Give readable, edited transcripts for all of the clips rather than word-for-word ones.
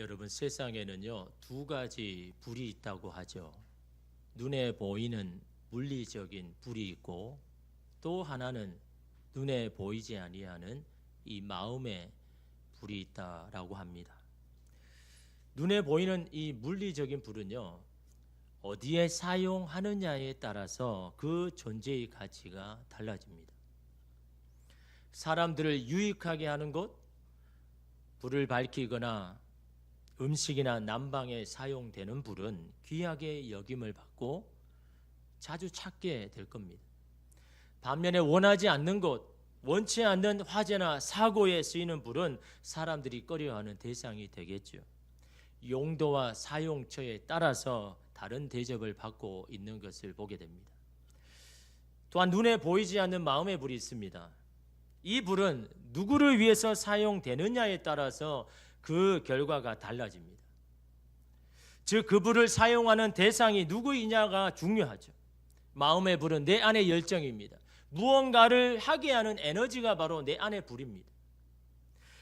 여러분, 세상에는요, 두 가지 불이 있다고 하죠. 눈에 보이는 물리적인 불이 있고, 또 하나는 눈에 보이지 아니하는 이 마음의 불이 있다라고 합니다. 눈에 보이는 이 물리적인 불은요, 어디에 사용하느냐에 따라서 그 존재의 가치가 달라집니다. 사람들을 유익하게 하는 것, 불을 밝히거나 음식이나 난방에 사용되는 불은 귀하게 여김을 받고 자주 찾게 될 겁니다. 반면에 원하지 않는 것, 원치 않는 화재나 사고에 쓰이는 불은 사람들이 꺼려하는 대상이 되겠죠. 용도와 사용처에 따라서 다른 대접을 받고 있는 것을 보게 됩니다. 또한 눈에 보이지 않는 마음의 불이 있습니다. 이 불은 누구를 위해서 사용되느냐에 따라서 그 결과가 달라집니다. 즉, 그 불을 사용하는 대상이 누구이냐가 중요하죠. 마음의 불은 내 안의 열정입니다. 무언가를 하게 하는 에너지가 바로 내 안의 불입니다.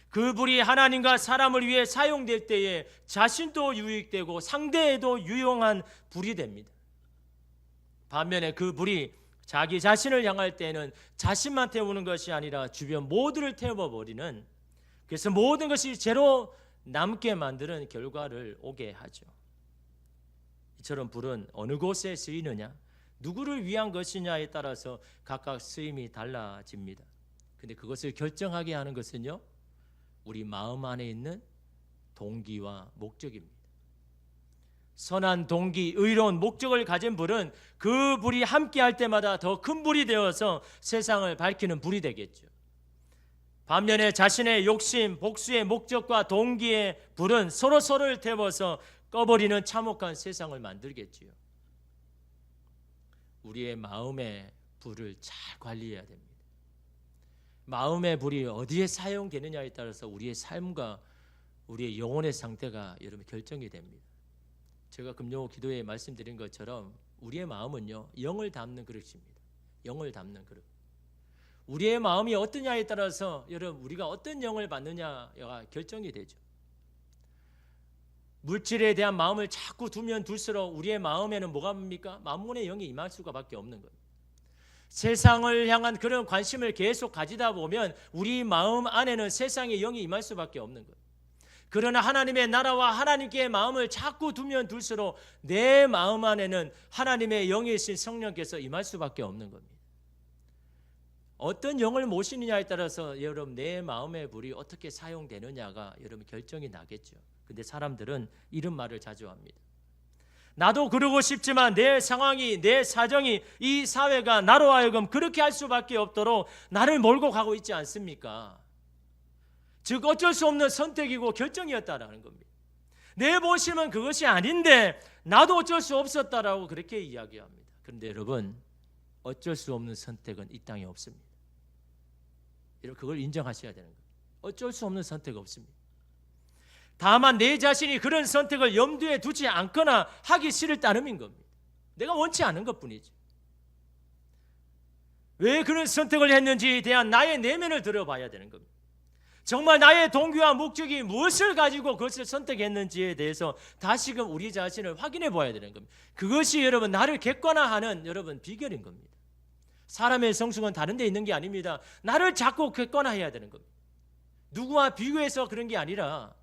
그 불이 하나님과 사람을 위해 사용될 때에 자신도 유익되고 상대에도 유용한 불이 됩니다. 반면에 그 불이 자기 자신을 향할 때는 자신만 태우는 것이 아니라 주변 모두를 태워버리는, 그래서 모든 것이 죄로 남게 만드는 결과를 오게 하죠. 이처럼 불은 어느 곳에 쓰이느냐, 누구를 위한 것이냐에 따라서 각각 쓰임이 달라집니다. 근데 그것을 결정하게 하는 것은요, 우리 마음 안에 있는 동기와 목적입니다. 선한 동기, 의로운 목적을 가진 불은 그 불이 함께 할 때마다 더 큰 불이 되어서 세상을 밝히는 불이 되겠죠. 반면에 자신의 욕심, 복수의 목적과 동기의 불은 서로를 태워서 꺼버리는 참혹한 세상을 만들겠지요. 우리의 마음의 불을 잘 관리해야 됩니다. 마음의 불이 어디에 사용되느냐에 따라서 우리의 삶과 우리의 영혼의 상태가 여러분 결정이 됩니다. 제가 금요 기도에 말씀드린 것처럼 우리의 마음은요, 영을 담는 그릇입니다. 영을 담는 그릇. 우리의 마음이 어떠냐에 따라서 여러분 우리가 어떤 영을 받느냐가 결정이 되죠. 물질에 대한 마음을 자꾸 두면 둘수록 우리의 마음에는 뭐가 뭡니까? 만문의 영이 임할 수밖에 없는 거예요. 세상을 향한 그런 관심을 계속 가지다 보면 우리 마음 안에는 세상의 영이 임할 수밖에 없는 거예요. 그러나 하나님의 나라와 하나님께 마음을 자꾸 두면 둘수록 내 마음 안에는 하나님의 영이신 성령께서 임할 수밖에 없는 겁니다. 어떤 영을 모시느냐에 따라서 여러분 내 마음의 불이 어떻게 사용되느냐가 여러분 결정이 나겠죠. 근데 사람들은 이런 말을 자주 합니다. 나도 그러고 싶지만 내 상황이, 내 사정이, 이 사회가 나로 하여금 그렇게 할 수밖에 없도록 나를 몰고 가고 있지 않습니까? 즉 어쩔 수 없는 선택이고 결정이었다라는 겁니다. 내 모심은 그것이 아닌데 나도 어쩔 수 없었다라고 그렇게 이야기합니다. 그런데 여러분, 어쩔 수 없는 선택은 이 땅에 없습니다. 여러분 그걸 인정하셔야 되는 거예요. 어쩔 수 없는 선택 없습니다. 다만 내 자신이 그런 선택을 염두에 두지 않거나 하기 싫을 따름인 겁니다. 내가 원치 않은 것뿐이죠. 왜 그런 선택을 했는지에 대한 나의 내면을 들어봐야 되는 겁니다. 정말 나의 동기와 목적이 무엇을 가지고 그것을 선택했는지에 대해서 다시금 우리 자신을 확인해 봐야 되는 겁니다. 그것이 여러분 나를 객관화하는 여러분 비결인 겁니다. 사람의 성숙은 다른 데 있는 게 아닙니다. 나를 자꾸 객관화해야 되는 겁니다. 누구와 비교해서 그런 게 아니라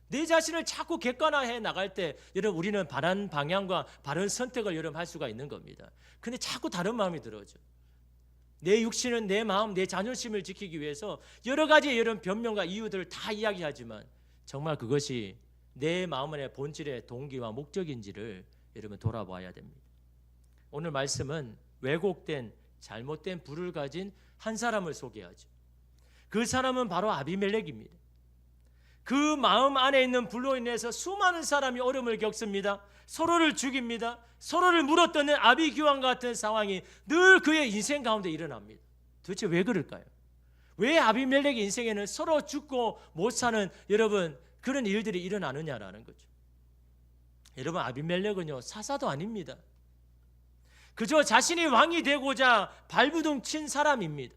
내 자신을 자꾸 객관화해 나갈 때 여러분 우리는 바른 방향과 바른 선택을 여러분 할 수가 있는 겁니다. 근데 자꾸 다른 마음이 들어오죠. 내 육신은 내 마음, 내 자존심을 지키기 위해서 여러 가지 여러분 변명과 이유들을 다 이야기하지만 정말 그것이 내 마음의 본질의 동기와 목적인지를 여러분 돌아봐야 됩니다. 오늘 말씀은 왜곡된 잘못된 불을 가진 한 사람을 소개하죠. 그 사람은 바로 아비멜렉입니다. 그 마음 안에 있는 불로 인해서 수많은 사람이 어려움을 겪습니다. 서로를 죽입니다. 서로를 물어뜯는 아비규환 같은 상황이 늘 그의 인생 가운데 일어납니다. 도대체 왜 그럴까요? 왜 아비멜렉의 인생에는 서로 죽고 못 사는 여러분 그런 일들이 일어나느냐라는 거죠. 여러분 아비멜렉은요 사사도 아닙니다. 그저 자신이 왕이 되고자 발부둥 친 사람입니다.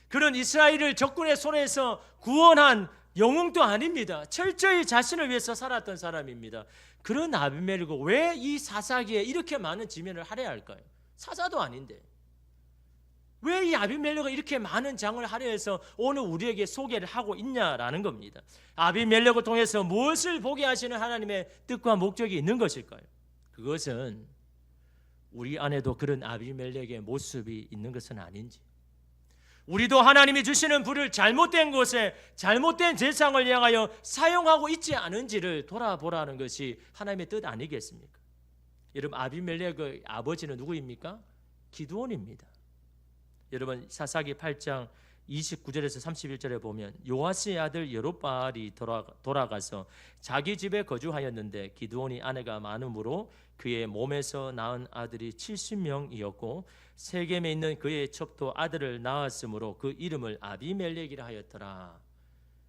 그런 이스라엘을 적군의 손에서 구원한 영웅도 아닙니다. 철저히 자신을 위해서 살았던 사람입니다. 그런 아비멜렉이 왜 이 사사기에 이렇게 많은 지면을 할애할까요? 사사도 아닌데 왜 이 아비멜렉이 이렇게 많은 장을 할애해서 오늘 우리에게 소개를 하고 있냐라는 겁니다. 아비멜렉을 통해서 무엇을 보게 하시는 하나님의 뜻과 목적이 있는 것일까요? 그것은 우리 안에도 그런 아비멜렉의 모습이 있는 것은 아닌지, 우리도 하나님이 주시는 불을 잘못된 곳에 잘못된 대상을 향하여 사용하고 있지 않은지를 돌아보라는 것이 하나님의 뜻 아니겠습니까? 여러분, 아비멜렉의 아버지는 누구입니까? 기드온입니다. 여러분, 사사기 8장 29절에서 31절에 보면 요아스의 아들 여룹바알이 돌아가서 자기 집에 거주하였는데 기드온이 아내가 많음으로 그의 몸에서 낳은 아들이 70명이었고 세겜에 있는 그의 첩도 아들을 낳았으므로 그 이름을 아비멜렉이라 하였더라.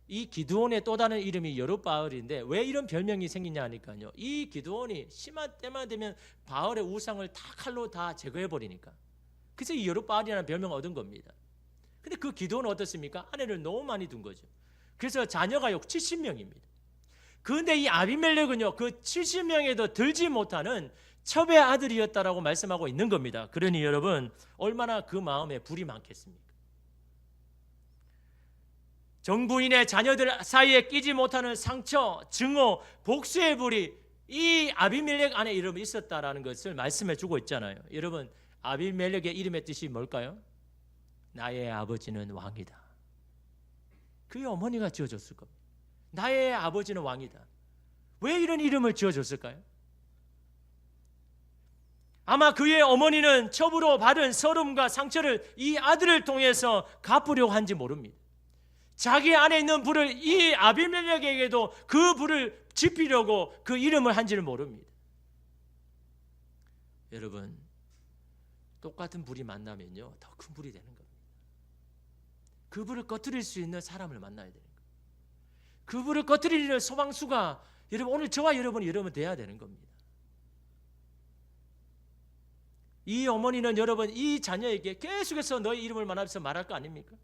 이 기드온의 또 다른 이름이 여룹바알인데 왜 이런 별명이 생기냐 하니까요, 이 기드온이 심한 때만 되면 바알의 우상을 다 칼로 다 제거해 버리니까, 그래서 이 여룹바알이라는 별명을 얻은 겁니다. 근데 그 기드온은 어떻습니까? 아내를 너무 많이 둔 거죠. 그래서 자녀가 70명입니다. 그런데 이 아비멜렉은요, 그 70명에도 들지 못하는 첩의 아들이었다라고 말씀하고 있는 겁니다. 그러니 여러분, 얼마나 그 마음에 불이 많겠습니까? 정부인의 자녀들 사이에 끼지 못하는 상처, 증오, 복수의 불이 이 아비멜렉 안에 이름이 있었다라는 것을 말씀해 주고 있잖아요. 여러분, 아비멜렉의 이름의 뜻이 뭘까요? 나의 아버지는 왕이다. 그의 어머니가 지어줬을 겁니다. 나의 아버지는 왕이다. 왜 이런 이름을 지어줬을까요? 아마 그의 어머니는 첩으로 받은 서름과 상처를 이 아들을 통해서 갚으려고 한지 모릅니다. 자기 안에 있는 불을 이 아비멜렉에게도 그 불을 지피려고 그 이름을 한지를 모릅니다. 여러분, 똑같은 불이 만나면요, 더 큰 불이 되는 겁니다. 그 불을 꺼뜨릴 수 있는 사람을 만나야 되는 거예요. 그 불을 꺼뜨리는 소방수가 여러분, 오늘 저와 여러분이 돼야 되는 겁니다. 이 어머니는 여러분, 이 자녀에게 계속해서 너의 이름을 만나면서 말할 거 아닙니까?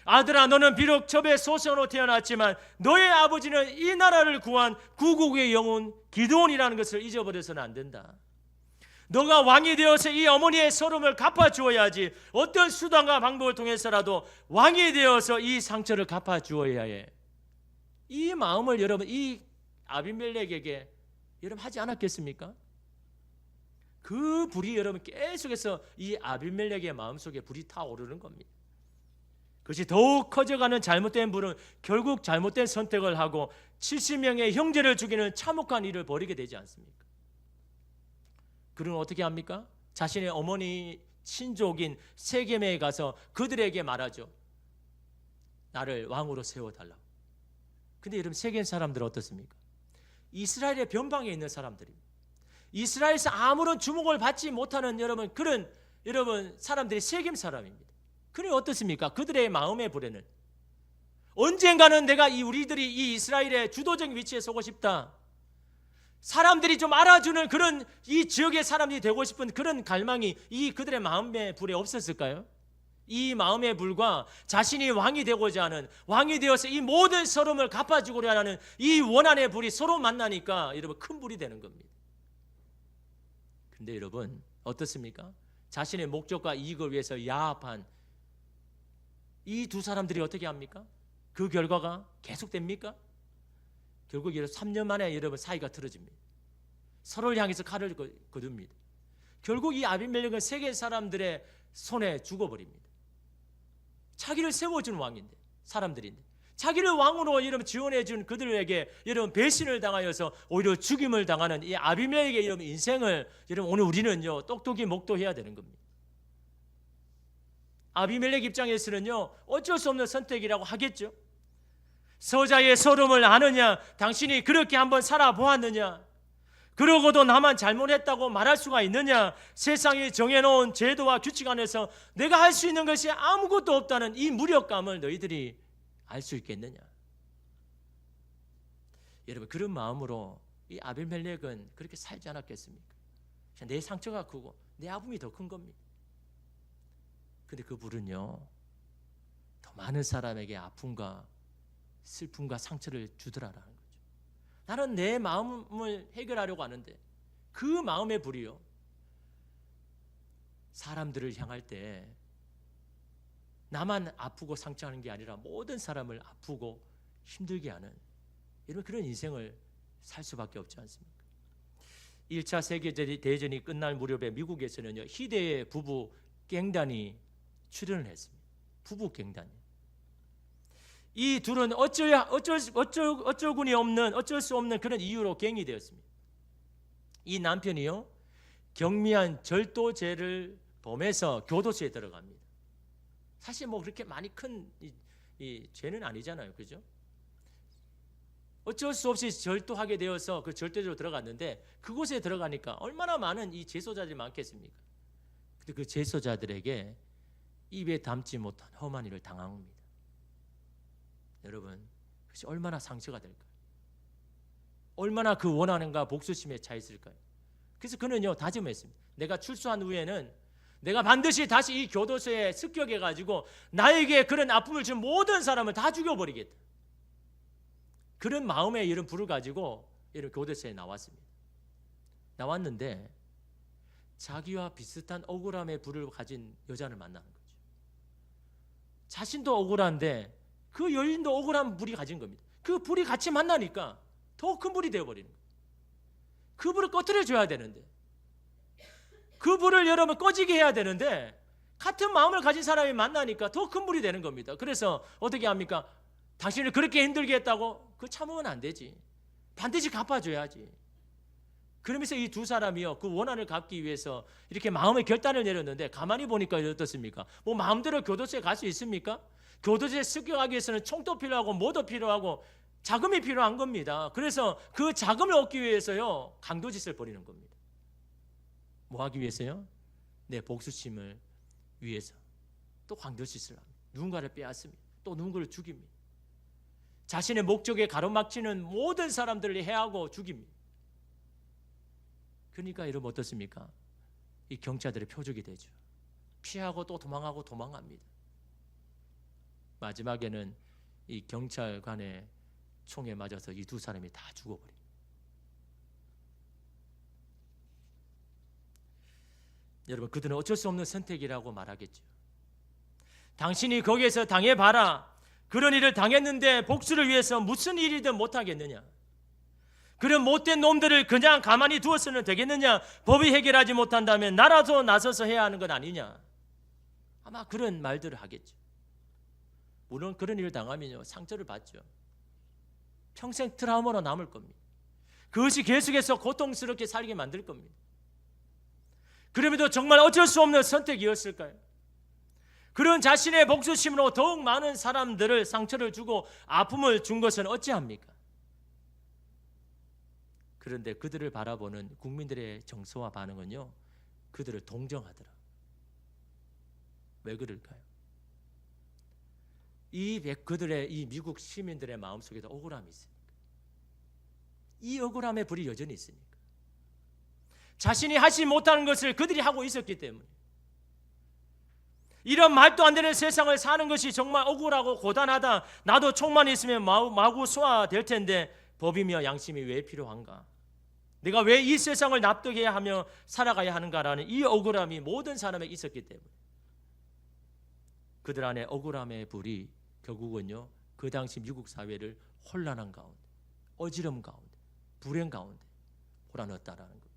아들아, 너는 비록 첩의 소생으로 태어났지만 너의 아버지는 이 나라를 구한 구국의 영혼 기드온이라는 것을 잊어버려서는 안 된다. 너가 왕이 되어서 이 어머니의 서름을 갚아주어야지. 어떤 수단과 방법을 통해서라도 왕이 되어서 이 상처를 갚아주어야 해. 이 마음을 여러분, 이 아비멜렉에게 여러분 하지 않았겠습니까? 그 불이 여러분 계속해서 이 아비멜렉의 마음속에 불이 타오르는 겁니다. 그것이 더욱 커져가는 잘못된 불은 결국 잘못된 선택을 하고 70명의 형제를 죽이는 참혹한 일을 벌이게 되지 않습니까? 그는 어떻게 합니까? 자신의 어머니 친족인 세겜에 가서 그들에게 말하죠. 나를 왕으로 세워달라고. 근데 여러분, 세겜 사람들은 어떻습니까? 이스라엘의 변방에 있는 사람들입니다. 이스라엘에서 아무런 주목을 받지 못하는 그런 사람들이 세겜 사람입니다. 그는 어떻습니까? 그들의 마음의 불에는 언젠가는 내가 우리들이 이 이스라엘의 주도적인 위치에 서고 싶다. 사람들이 좀 알아주는 그런 이 지역의 사람이 되고 싶은 그런 갈망이 이 그들의 마음의 불에 없었을까요? 이 마음의 불과 자신이 왕이 되고자 하는, 왕이 되어서 이 모든 서름을 갚아주고자 하는 이 원한의 불이 서로 만나니까 여러분 큰 불이 되는 겁니다. 근데 여러분 어떻습니까? 자신의 목적과 이익을 위해서 야합한 이 두 사람들이 어떻게 합니까? 그 결과가 계속됩니까? 결국 3년 만에 여러분 사이가 틀어집니다. 서로를 향해서 칼을 거둡니다. 결국 이 아비멜렉은 세계 사람들의 손에 죽어버립니다. 자기를 세워준 왕인데, 사람들인데 자기를 왕으로 여러분 지원해준 그들에게 여러분 배신을 당하여서 오히려 죽임을 당하는 이 아비멜렉의 여러분 인생을 여러분 오늘 우리는요 똑똑히 목도해야 되는 겁니다. 아비멜렉 입장에서는요 어쩔 수 없는 선택이라고 하겠죠. 서자의 서름을 아느냐? 당신이 그렇게 한번 살아보았느냐? 그러고도 나만 잘못했다고 말할 수가 있느냐? 세상이 정해놓은 제도와 규칙 안에서 내가 할 수 있는 것이 아무것도 없다는 이 무력감을 너희들이 알 수 있겠느냐? 여러분 그런 마음으로 이 아비멜렉은 그렇게 살지 않았겠습니까? 내 상처가 크고 내 아픔이 더 큰 겁니다. 근데 그 불은요 더 많은 사람에게 아픔과 슬픔과 상처를 주더라라는 거죠. 나는 내 마음을 해결하려고 하는데 그 마음의 불이요, 사람들을 향할 때 나만 아프고 상처하는 게 아니라 모든 사람을 아프고 힘들게 하는 이런 그런 인생을 살 수밖에 없지 않습니까? 1차 세계대전이 끝날 무렵에 미국에서는요, 희대의 부부 갱단이 출연을 했습니다. 부부 갱단이. 이 둘은 어쩔 수 없는 그런 이유로 갱이 되었습니다. 이 남편이요, 경미한 절도죄를 범해서 교도소에 들어갑니다. 사실 뭐 그렇게 많이 큰 이 죄는 아니잖아요, 그죠? 어쩔 수 없이 절도하게 되어서 그 절도죄로 들어갔는데 그곳에 들어가니까 얼마나 많은 이 재소자들이 많겠습니까? 근데 그 재소자들에게 입에 담지 못한 험한 일을 당합니다. 여러분, 그것이 얼마나 상처가 될까요? 얼마나 그 원하는가 복수심에 차 있을까요? 그래서 그는요, 다짐했습니다. 내가 출소한 후에는 내가 반드시 다시 이 교도소에 습격해가지고 나에게 그런 아픔을 준 모든 사람을 다 죽여버리겠다. 그런 마음의 이런 불을 가지고 이런 교도소에 나왔습니다. 나왔는데 자기와 비슷한 억울함의 불을 가진 여자를 만나는 거죠. 자신도 억울한데 그 여인도 억울한 불이 가진 겁니다. 그 불이 같이 만나니까 더 큰 불이 되어버리는 거예요. 그 불을 꺼뜨려줘야 되는데, 그 불을 여러분 꺼지게 해야 되는데, 같은 마음을 가진 사람이 만나니까 더 큰 불이 되는 겁니다. 그래서 어떻게 합니까? 당신을 그렇게 힘들게 했다고? 그거 참으면 안 되지. 반드시 갚아줘야지. 그러면서 이 두 사람이요, 그 원한을 갚기 위해서 이렇게 마음의 결단을 내렸는데, 가만히 보니까 어떻습니까? 뭐 마음대로 교도소에 갈 수 있습니까? 교도소에 습격하기 위해서는 총도 필요하고 뭐도 필요하고 자금이 필요한 겁니다. 그래서 그 자금을 얻기 위해서요, 강도짓을 벌이는 겁니다. 뭐 하기 위해서요? 내 복수심을 위해서 또 강도짓을 합니다. 누군가를 빼앗습니다. 또 누군가를 죽입니다. 자신의 목적에 가로막히는 모든 사람들을 해하고 죽입니다. 그러니까 여러분 어떻습니까? 이 경찰들의 표적이 되죠. 피하고 또 도망하고 도망갑니다. 마지막에는 이 경찰관의 총에 맞아서 이 두 사람이 다 죽어버립니다. 여러분, 그들은 어쩔 수 없는 선택이라고 말하겠죠. 당신이 거기에서 당해봐라. 그런 일을 당했는데 복수를 위해서 무슨 일이든 못하겠느냐? 그런 못된 놈들을 그냥 가만히 두어서는 되겠느냐? 법이 해결하지 못한다면 나라도 나서서 해야 하는 것 아니냐? 아마 그런 말들을 하겠죠. 물론 그런 일을 당하면요, 상처를 받죠. 평생 트라우마로 남을 겁니다. 그것이 계속해서 고통스럽게 살게 만들 겁니다. 그럼에도 정말 어쩔 수 없는 선택이었을까요? 그런 자신의 복수심으로 더욱 많은 사람들을 상처를 주고 아픔을 준 것은 어찌합니까? 그런데 그들을 바라보는 국민들의 정서와 반응은요, 그들을 동정하더라. 왜 그럴까요? 그들의 이 미국 시민들의 마음속에도 억울함이 있으니까. 이 억울함의 불이 여전히 있으니까. 자신이 하지 못하는 것을 그들이 하고 있었기 때문에. 이런 말도 안 되는 세상을 사는 것이 정말 억울하고 고단하다. 나도 총만 있으면 마구 소화될 텐데 법이며 양심이 왜 필요한가? 내가 왜 이 세상을 납득해야 하며 살아가야 하는가라는 이 억울함이 모든 사람에게 있었기 때문에 그들 안에 억울함의 불이 결국은요, 그 당시 미국 사회를 혼란한 가운데, 어지럼 가운데, 불행 가운데 몰아넣었다라는 겁니다.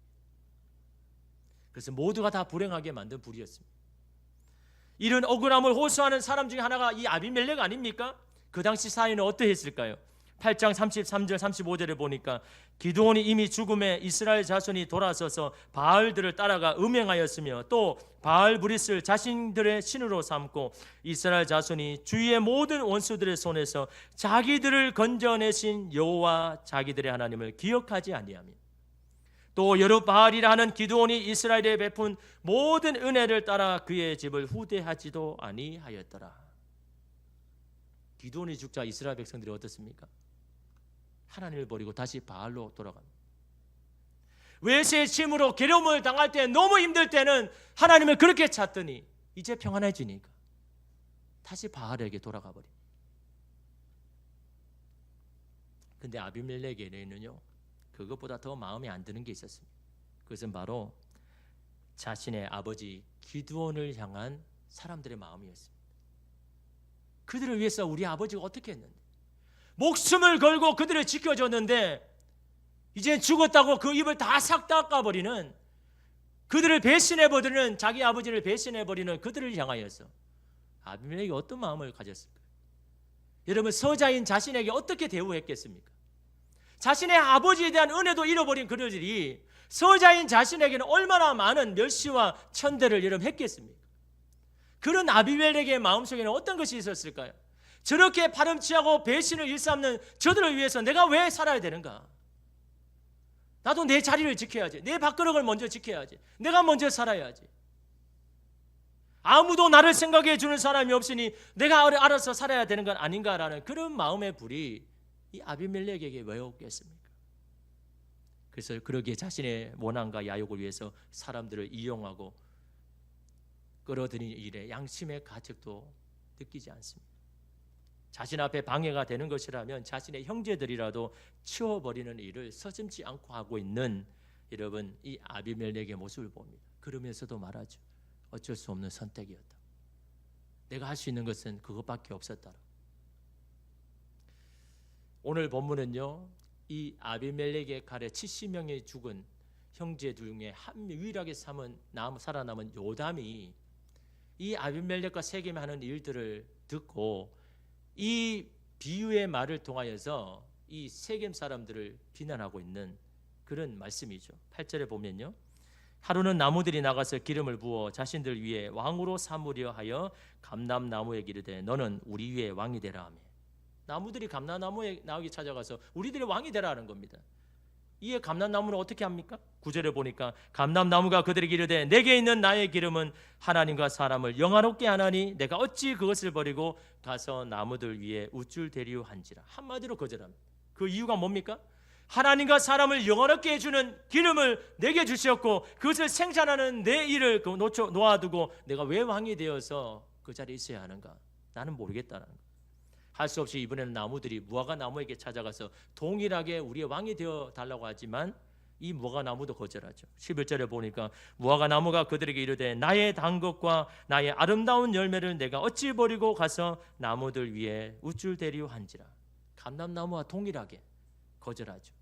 그래서 모두가 다 불행하게 만든 불이었습니다. 이런 억울함을 호소하는 사람 중에 하나가 이 아비멜렉 아닙니까? 그 당시 사회는 어떠했을까요? 8장 33절 35절에 보니까 기드온이 이미 죽음에 이스라엘 자손이 돌아서서 바알들을 따라가 음행하였으며 또 바알 브릿을 자신들의 신으로 삼고 이스라엘 자손이 주위의 모든 원수들의 손에서 자기들을 건져내신 여호와 자기들의 하나님을 기억하지 아니하며 또 여룹바알이라 하는 기드온이 이스라엘에 베푼 모든 은혜를 따라 그의 집을 후대하지도 아니하였더라. 기드온이 죽자 이스라엘 백성들이 어떻습니까? 하나님을 버리고 다시 바알로 돌아갑니다. 외세의 침으로 괴로움을 당할 때, 너무 힘들 때는 하나님을 그렇게 찾더니 이제 평안해지니까 다시 바알에게 돌아가 버립니다. 근데 아비멜렉에게는요 그것보다 더 마음에 안 드는 게 있었습니다. 그것은 바로 자신의 아버지 기드온을 향한 사람들의 마음이었습니다. 그들을 위해서 우리 아버지가 어떻게 했는데, 목숨을 걸고 그들을 지켜줬는데 이제 죽었다고 그 입을 다 싹 닦아버리는, 그들을 배신해버리는, 자기 아버지를 배신해버리는 그들을 향하여서 아비멜렉이 어떤 마음을 가졌을까요? 여러분, 서자인 자신에게 어떻게 대우했겠습니까? 자신의 아버지에 대한 은혜도 잃어버린 그들이 서자인 자신에게는 얼마나 많은 멸시와 천대를 여러분 했겠습니까? 그런 아비멜렉의 마음속에는 어떤 것이 있었을까요? 저렇게 파렴치하고 배신을 일삼는 저들을 위해서 내가 왜 살아야 되는가? 나도 내 자리를 지켜야지. 내 밥그릇을 먼저 지켜야지. 내가 먼저 살아야지. 아무도 나를 생각해 주는 사람이 없으니 내가 알아서 살아야 되는 건 아닌가라는 그런 마음의 불이 이 아비멜렉에게 왜 없겠습니까? 그래서 그러기에 자신의 원한과 야욕을 위해서 사람들을 이용하고 끌어들이는 일에 양심의 가책도 느끼지 않습니다. 자신 앞에 방해가 되는 것이라면 자신의 형제들이라도 치워버리는 일을 서슴지 않고 하고 있는 여러분 이 아비멜렉의 모습을 봅니다. 그러면서도 말하죠. 어쩔 수 없는 선택이었다. 내가 할 수 있는 것은 그것밖에 없었다. 오늘 본문은요, 이 아비멜렉의 칼에 70명이 죽은 형제 중에 한 유일하게 살아남은 요담이 이 아비멜렉과 세겜이 하는 일들을 듣고 이 비유의 말을 통하여서 이 세겜 사람들을 비난하고 있는 그런 말씀이죠. 8절에 보면요, 하루는 나무들이 나가서 기름을 부어 자신들 위에 왕으로 삼으려 하여 감람나무에게 이르되 너는 우리 위에 왕이 되라 하며, 나무들이 감람나무에 나오게 찾아가서 우리들의 왕이 되라 하는 겁니다. 이에 감람나무는 어떻게 합니까? 9절에 보니까 감람나무가 그들에게 이르되 내게 있는 나의 기름은 하나님과 사람을 영화롭게 하나니 내가 어찌 그것을 버리고 가서 나무들 위에 우쭐대리우 한지라. 한마디로 거절합니다. 그 이유가 뭡니까? 하나님과 사람을 영화롭게 해주는 기름을 내게 주셨고 그것을 생산하는 내 일을 놓아두고 내가 왜 왕이 되어서 그 자리에 있어야 하는가? 나는 모르겠다는 거예요. 할 수 없이 이번에는 나무들이 무화과 나무에게 찾아가서 동일하게 우리의 왕이 되어 달라고 하지만 이 무화과 나무도 거절하죠. 11절에 보니까 무화과 나무가 그들에게 이르되 나의 단 것과 나의 아름다운 열매를 내가 어찌 버리고 가서 나무들 위에 우쭐대리우 한지라. 감람나무와 동일하게 거절하죠.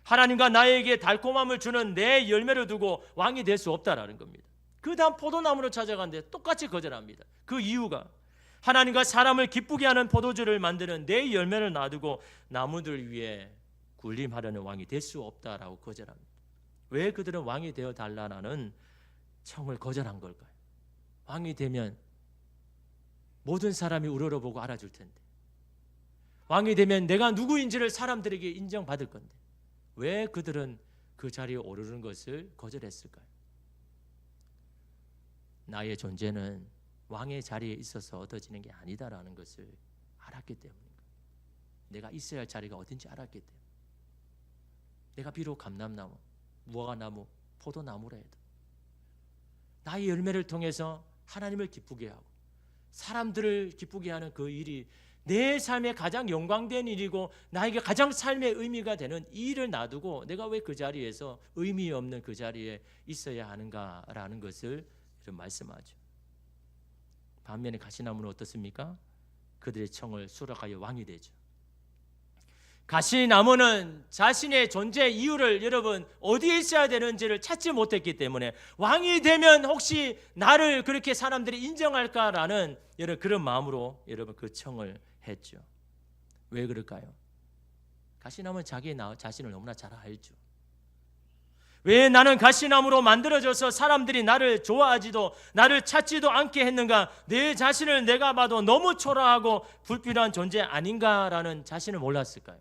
하나님과 나에게 달콤함을 주는 내 열매를 두고 왕이 될 수 없다라는 겁니다. 그 다음 포도나무로 찾아가는데 똑같이 거절합니다. 그 이유가 하나님과 사람을 기쁘게 하는 포도주를 만드는 내 열매를 놔두고 나무들 위에 군림하려는 왕이 될 수 없다라고 거절합니다. 왜 그들은 왕이 되어 달라는 청을 거절한 걸까요? 왕이 되면 모든 사람이 우러러보고 알아줄 텐데, 왕이 되면 내가 누구인지를 사람들에게 인정받을 건데 왜 그들은 그 자리에 오르는 것을 거절했을까요? 나의 존재는 왕의 자리에 있어서 얻어지는 게 아니다라는 것을 알았기 때문입니다. 내가 있어야 할 자리가 어딘지 알았기 때문에. 내가 비록 감람나무, 무화과나무, 포도나무라 해도 나의 열매를 통해서 하나님을 기쁘게 하고 사람들을 기쁘게 하는 그 일이 내 삶의 가장 영광된 일이고 나에게 가장 삶의 의미가 되는 이 일을 놔두고 내가 왜 그 자리에서 의미 없는 그 자리에 있어야 하는가라는 것을 좀 말씀하죠. 반면에 가시나무는 어떻습니까? 그들의 청을 수락하여 왕이 되죠. 가시나무는 자신의 존재 이유를 여러분 어디에 있어야 되는지를 찾지 못했기 때문에 왕이 되면 혹시 나를 그렇게 사람들이 인정할까라는 여러분 그런 마음으로 여러분 그 청을 했죠. 왜 그럴까요? 가시나무는 자기 자신을 너무나 잘 알죠. 왜 나는 가시나무로 만들어져서 사람들이 나를 좋아하지도 나를 찾지도 않게 했는가? 내 자신을 내가 봐도 너무 초라하고 불필요한 존재 아닌가라는 자신을 몰랐을까요?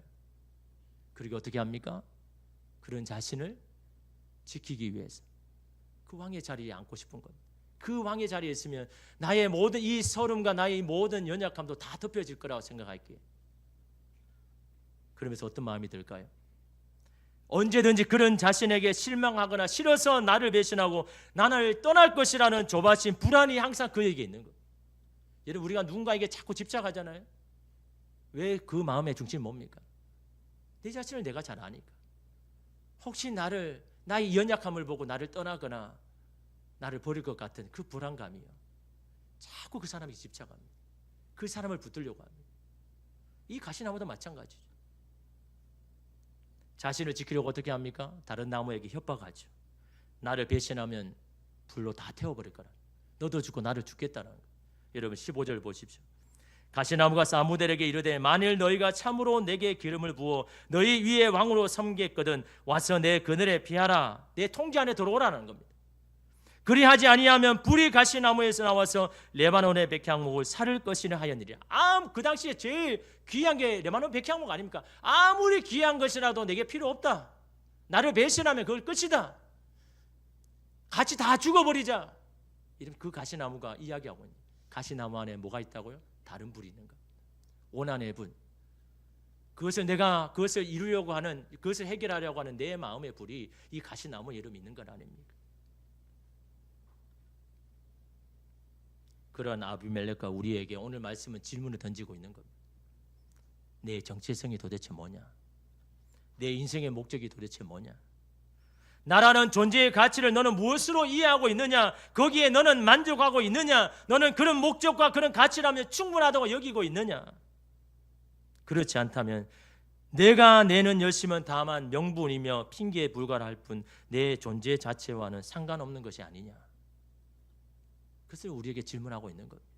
그리고 어떻게 합니까? 그런 자신을 지키기 위해서 그 왕의 자리에 앉고 싶은 겁니다. 그 왕의 자리에 있으면 나의 모든 이 서름과 나의 모든 연약함도 다 덮여질 거라고 생각할게요. 그러면서 어떤 마음이 들까요? 언제든지 그런 자신에게 실망하거나 싫어서 나를 배신하고 나를 떠날 것이라는 조바심, 불안이 항상 그에게 있는 거예요. 여러분 우리가 누군가에게 자꾸 집착하잖아요. 왜 그 마음의 중심이 뭡니까? 내 자신을 내가 잘 아니까. 혹시 나의 연약함을 보고 나를 떠나거나 나를 버릴 것 같은 그 불안감이요, 자꾸 그 사람에게 집착합니다. 그 사람을 붙들려고 합니다. 이 가시나무도 마찬가지죠. 자신을 지키려고 어떻게 합니까? 다른 나무에게 협박하죠. 나를 배신하면 불로 다 태워버릴 거라. 너도 죽고 나를 죽겠다는 거예요. 여러분 15절 보십시오. 가시나무가 사무엘에게 이르되 만일 너희가 참으로 내게 기름을 부어 너희 위에 왕으로 섬겼거든 와서 내 그늘에 피하라. 내 통제 안에 들어오라는 겁니다. 그리하지 아니하면 불이 가시나무에서 나와서 레바논의 백향목을 살을 것이라 하였느니라. 그 당시에 제일 귀한 게 레바논 백향목 아닙니까? 아무리 귀한 것이라도 내게 필요 없다. 나를 배신하면 그걸 끝이다. 같이 다 죽어버리자. 이런 그 가시나무가 이야기하고 있는, 가시나무 안에 뭐가 있다고요? 다른 불이 있는 것. 원한의 불. 그것을 이루려고 하는, 그것을 해결하려고 하는 내 마음의 불이 이 가시나무 이름 있는 것 아닙니까? 그런 아비멜렉과 우리에게 오늘 말씀은 질문을 던지고 있는 겁니다. 내 정체성이 도대체 뭐냐? 내 인생의 목적이 도대체 뭐냐? 나라는 존재의 가치를 너는 무엇으로 이해하고 있느냐? 거기에 너는 만족하고 있느냐? 너는 그런 목적과 그런 가치라면 충분하다고 여기고 있느냐? 그렇지 않다면 내가 내는 열심은 다만 명분이며 핑계에 불과할 뿐 내 존재 자체와는 상관없는 것이 아니냐? 그것을 우리에게 질문하고 있는 겁니다.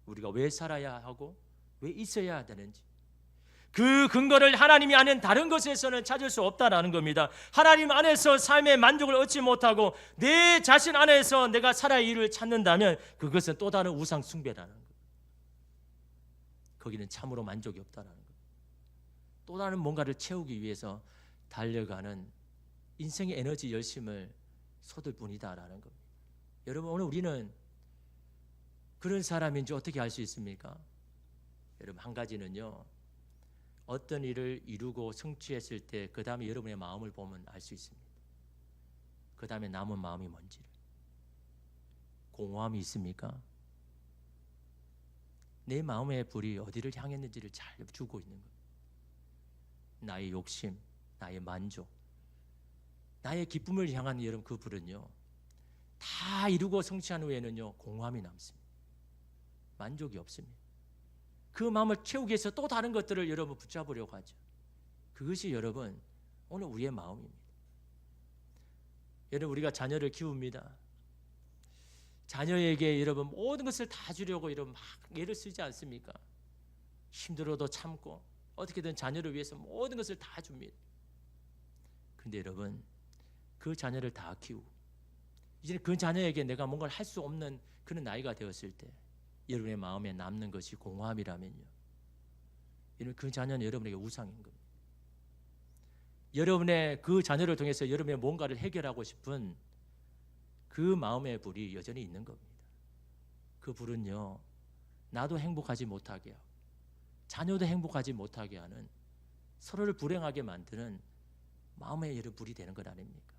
우리가 왜 살아야 하고 왜 있어야 되는지, 그 근거를 하나님이 아닌 다른 것에서는 찾을 수 없다라는 겁니다. 하나님 안에서 삶의 만족을 얻지 못하고 내 자신 안에서 내가 살아야 이유를 찾는다면 그것은 또 다른 우상 숭배라는 거예요. 거기는 참으로 만족이 없다라는 거예요. 또 다른 뭔가를 채우기 위해서 달려가는 인생의 에너지 열심을 쏟을 뿐이다라는 겁니다. 여러분, 오늘 우리는 그런 사람인지 어떻게 알 수 있습니까? 여러분, 한 가지는요, 어떤 일을 이루고 성취했을 때 그 다음에 여러분의 마음을 보면 알 수 있습니다. 그 다음에 남은 마음이 뭔지를. 공허함이 있습니까? 내 마음의 불이 어디를 향했는지를 잘 주고 있는 거예요. 나의 욕심, 나의 만족, 나의 기쁨을 향한 여러분 그 불은요, 다 이루고 성취한 후에는요, 공허함이 남습니다. 만족이 없습니다. 그 마음을 채우기 위해서 또 다른 것들을 여러분 붙잡으려고 하죠. 그것이 여러분 오늘 우리의 마음입니다. 여러분, 우리가 자녀를 키웁니다. 자녀에게 여러분 모든 것을 다 주려고 여러분 막 애를 쓰지 않습니까? 힘들어도 참고 어떻게든 자녀를 위해서 모든 것을 다 줍니다. 그런데 여러분, 그 자녀를 다 키우고 이제 그 자녀에게 내가 뭔가를 할 수 없는 그런 나이가 되었을 때 여러분의 마음에 남는 것이 공허함이라면요, 여러분 그 자녀는 여러분에게 우상인 겁니다. 여러분의 그 자녀를 통해서 여러분의 뭔가를 해결하고 싶은 그 마음의 불이 여전히 있는 겁니다. 그 불은요, 나도 행복하지 못하게 하고 자녀도 행복하지 못하게 하는, 서로를 불행하게 만드는 마음의 여러 불이 되는 것 아닙니까?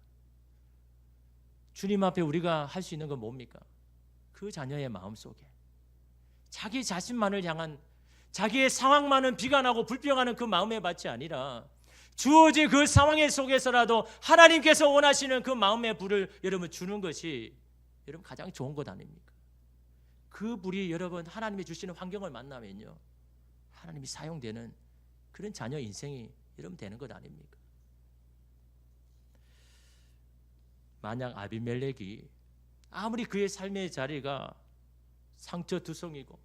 주님 앞에 우리가 할 수 있는 건 뭡니까? 그 자녀의 마음속에 자기 자신만을 향한, 자기의 상황만은 비관하고 불평하는 그 마음의 밭이 아니라 주어진 그 상황의 속에서라도 하나님께서 원하시는 그 마음의 불을 여러분 주는 것이 여러분 가장 좋은 것 아닙니까? 그 불이 여러분 하나님이 주시는 환경을 만나면요, 하나님이 사용되는 그런 자녀 인생이 여러분 되는 것 아닙니까? 만약 아비멜렉이 아무리 그의 삶의 자리가 상처투성이고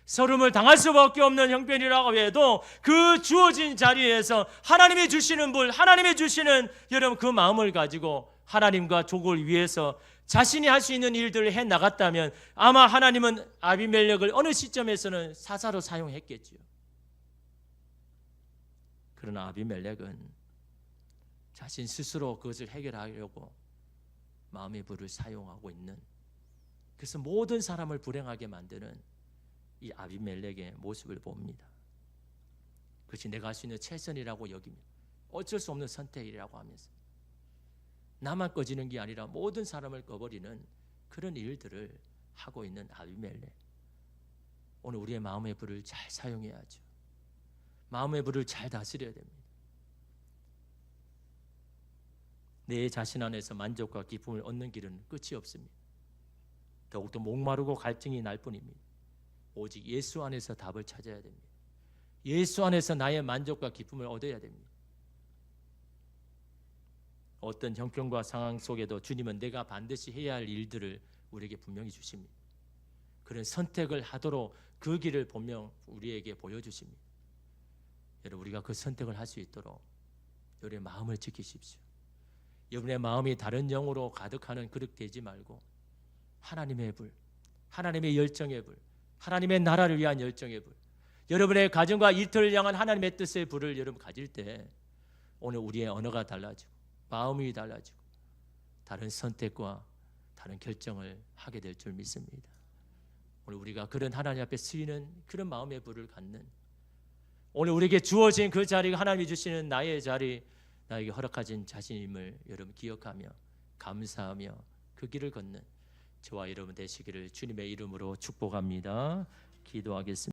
서름을 당할 수밖에 없는 형편이라고 해도 그 주어진 자리에서 하나님이 주시는 불, 하나님이 주시는 여러분 그 마음을 가지고 하나님과 족을 위해서 자신이 할 수 있는 일들을 해 나갔다면 아마 하나님은 아비멜렉을 어느 시점에서는 사사로 사용했겠지요. 그러나 아비멜렉은 자신 스스로 그것을 해결하려고 마음의 불을 사용하고 있는, 그래서 모든 사람을 불행하게 만드는 이 아비멜렉의 모습을 봅니다. 그것이 내가 할 수 있는 최선이라고 여기며 어쩔 수 없는 선택이라고 하면서 나만 꺼지는 게 아니라 모든 사람을 꺼버리는 그런 일들을 하고 있는 아비멜렉. 오늘 우리의 마음의 불을 잘 사용해야죠. 마음의 불을 잘 다스려야 됩니다. 내 자신 안에서 만족과 기쁨을 얻는 길은 끝이 없습니다. 더욱더 목마르고 갈증이 날 뿐입니다. 오직 예수 안에서 답을 찾아야 됩니다. 예수 안에서 나의 만족과 기쁨을 얻어야 됩니다. 어떤 형편과 상황 속에도 주님은 내가 반드시 해야 할 일들을 우리에게 분명히 주십니다. 그런 선택을 하도록 그 길을 분명 우리에게 보여주십니다. 여러분, 우리가 그 선택을 할 수 있도록 여러분의 마음을 지키십시오. 여러분의 마음이 다른 영으로 가득하는 그릇 되지 말고 하나님의 불, 하나님의 열정의 불, 하나님의 나라를 위한 열정의 불, 여러분의 가정과 일터를 향한 하나님의 뜻의 불을 여러분 가질 때 오늘 우리의 언어가 달라지고 마음이 달라지고 다른 선택과 다른 결정을 하게 될 줄 믿습니다. 오늘 우리가 그런 하나님 앞에 쓰이는 그런 마음의 불을 갖는, 오늘 우리에게 주어진 그 자리가 하나님이 주시는 나의 자리, 나에게 허락하신 자신임을 여러분 기억하며 감사하며 그 길을 걷는 저와 여러분 되시기를 주님의 이름으로 축복합니다. 기도하겠습니다.